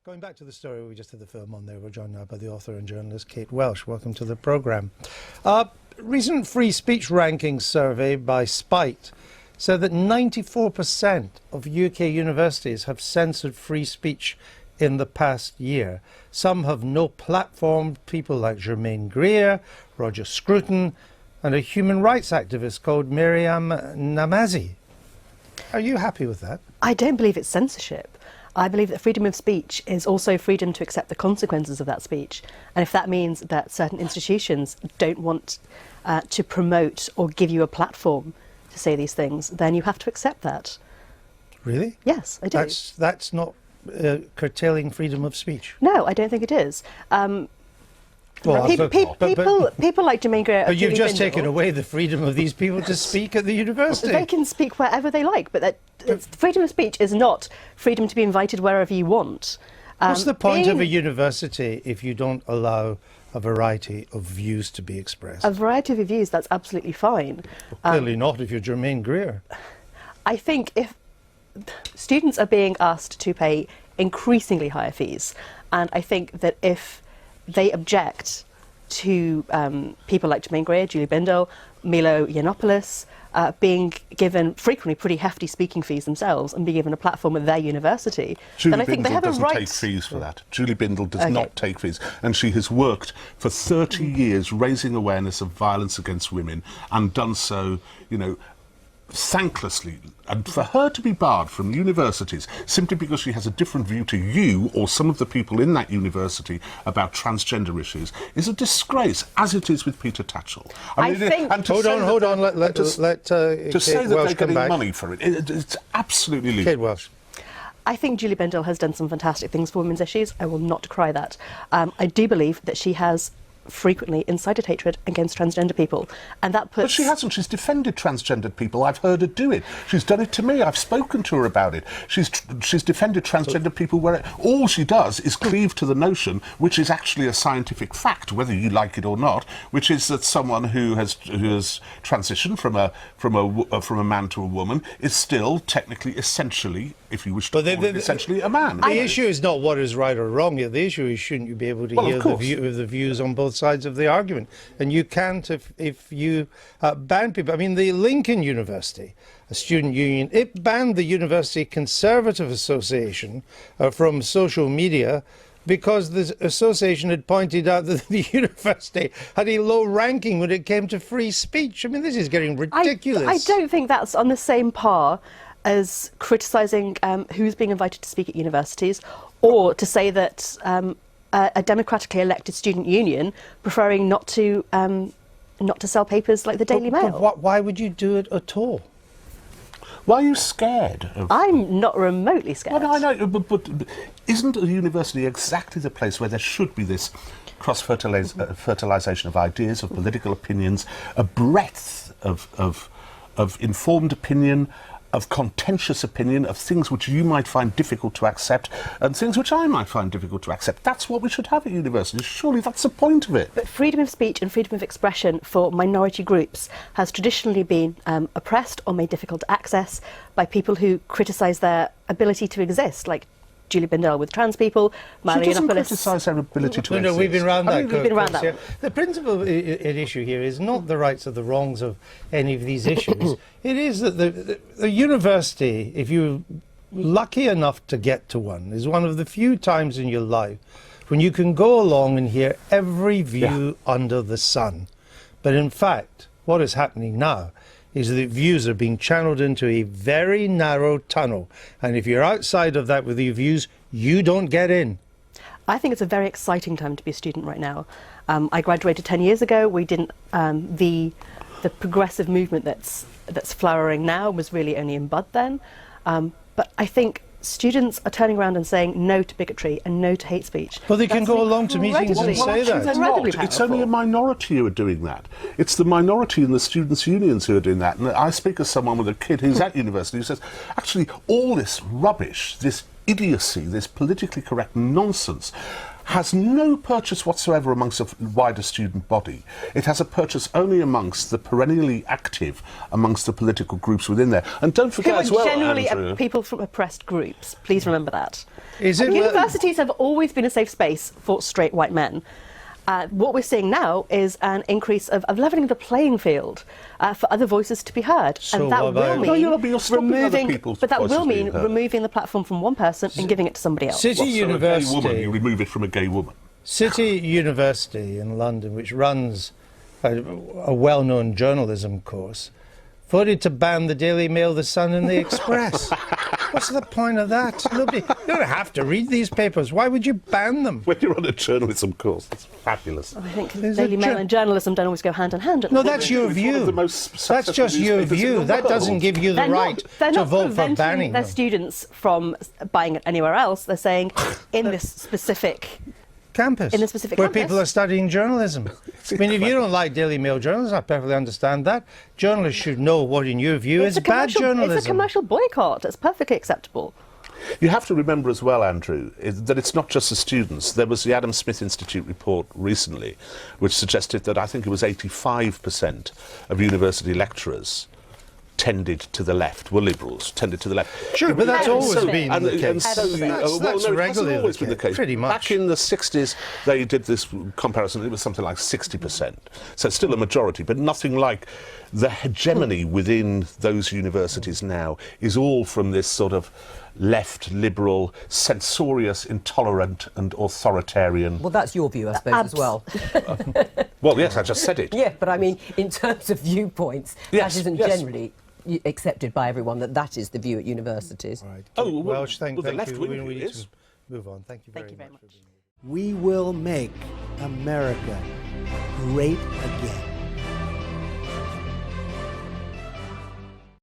Going back to the story we just had the film on there, we're joined now by the author and journalist Kate Welsh. Welcome to the programme. Recent free speech rankings survey by Spite said that 94% of UK universities have censored free speech in the past year. Some have no platform, people like Germaine Greer, Roger Scruton, and a human rights activist called Miriam Namazi. Are you happy with that? I don't believe it's censorship. I believe that freedom of speech is also freedom to accept the consequences of that speech. And if that means that certain institutions don't want to promote or give you a platform to say these things, then you have to accept that. Really? Yes, I do. That's not curtailing freedom of speech? No, I don't think it is. People like Germaine Greer. But you've just taken away the freedom of these people to speak at the university. They can speak wherever they like, but freedom of speech is not freedom to be invited wherever you want. What's the point of a university if you don't allow a variety of views to be expressed? A variety of views, that's absolutely fine. Well, clearly not if you're Germaine Greer. I think if students are being asked to pay increasingly higher fees, and I think that if they object to people like Germaine Greer, Julie Bindel, Milo Yiannopoulos being given frequently pretty hefty speaking fees themselves and being given a platform at their university, then I think they have a right. Julie Bindel doesn't take fees for that. Julie Bindel does not take fees, and she has worked for 30 years raising awareness of violence against women and done so, you know, thanklessly, and for her to be barred from universities simply because she has a different view to you or some of the people in that university about transgender issues is a disgrace, as it is with Peter Tatchell. Hold on, let to say that they're getting money for it, it's absolutely legal. Kate Welsh. I think Julie Bindel has done some fantastic things for women's issues. I will not decry that. I do believe that she has frequently incited hatred against transgender people, and that puts... But she hasn't. She's defended transgendered people. I've heard her do it. She's done it to me. I've spoken to her about it. She's defended transgender people where all she does is cleave to the notion, which is actually a scientific fact, whether you like it or not, which is that someone who has transitioned from a man to a woman is still technically, essentially, if you wish to call it, essentially a man. The issue is not what is right or wrong here. The issue is, shouldn't you be able to hear the views on both sides of the argument? And you can't if you ban people. I mean, the Lincoln University, a student union, it banned the University Conservative Association from social media because the association had pointed out that the university had a low ranking when it came to free speech. I mean, this is getting ridiculous. I don't think that's on the same par as criticising who's being invited to speak at universities, or to say that a democratically elected student union preferring not to sell papers like the Daily Mail. But why would you do it at all? Why are you scared? I'm not remotely scared. Well, no, I know, but isn't a university exactly the place where there should be this cross-fertilisation of ideas, of political opinions, a breadth of informed opinion, of contentious opinion, of things which you might find difficult to accept and things which I might find difficult to accept? That's what we should have at universities. Surely that's the point of it. But freedom of speech and freedom of expression for minority groups has traditionally been oppressed or made difficult to access by people who criticise their ability to exist, like Julie Bindel with trans people, Milo Yiannopoulos. She doesn't criticise their ability to exist. No, we've been around that. We've been around that. Yeah. The principal at issue here is not the rights or the wrongs of any of these issues. It is that the university, if you're lucky enough to get to one, is one of the few times in your life when you can go along and hear every view under the sun. But in fact, what is happening now is that views are being channeled into a very narrow tunnel. And if you're outside of that with your views, you don't get in. I think it's a very exciting time to be a student right now. I graduated 10 years ago. We didn't. The progressive movement that's flowering now was really only in bud then. But I think students are turning around and saying no to bigotry and no to hate speech. Well, they can go along to meetings and say that. They're not. It's only a minority who are doing that. It's the minority in the students' unions who are doing that. And I speak as someone with a kid who's at university who says, actually, all this rubbish, this idiocy, this politically correct nonsense, has no purchase whatsoever amongst a wider student body. It has a purchase only amongst the perennially active, amongst the political groups within there. And don't forget Who are as well, generally Andrew, people from oppressed groups. Please remember that. Is it Universities have always been a safe space for straight white men. What we're seeing now is an increase of levelling the playing field for other voices to be heard, So and that what will about- mean No, you're stopping other removing. people's But that voices will being mean heard. removing the platform from one person and giving it to somebody else. City Well, so a gay University? woman, you remove it from a gay woman. City University in London, which runs a well-known journalism course, voted to ban the Daily Mail, the Sun and the Express. What's the point of that? Nobody, you don't have to read these papers. Why would you ban them? When you're on a journalism course, that's fabulous. I think Is Daily it Mail ju- and journalism don't always go hand in hand. At No, the that's moment. your It's one of view. the most That's successful just your newspapers in view. the That doesn't world. give you the They're right they're to not vote for preventing banning their them. students from buying it anywhere else. They're saying in this specific. Campus, In a specific where campus. people are studying journalism. I mean, if you don't like Daily Mail journalism, I perfectly understand that. Journalists should know what, in your view, is a bad commercial- journalism. It's a commercial boycott. It's perfectly acceptable. You have to remember as well, Andrew, that it's not just the students. There was the Adam Smith Institute report recently, which suggested that I think it was 85% of university lecturers tended to the left, were liberals, tended to the left. Sure, but that's always So- been and, the case. and so, That's well, no, it hasn't regularly always the been the case, case. pretty much. Back in the 60s, they did this comparison. It was something like 60%. So it's still a majority, but nothing like the hegemony within those universities now is all from this sort of left, liberal, censorious, intolerant and authoritarian... Well, that's your view, I suppose, as well. Well, yes, I just said it. Yeah, but I mean, in terms of viewpoints, Yes, that isn't yes. generally accepted by everyone, that is the view at universities. Right. Oh, well, Welsh, well, the thank left you. wing We view need is. to move on. Thank you very, Thank you very much. much. We will make America great again.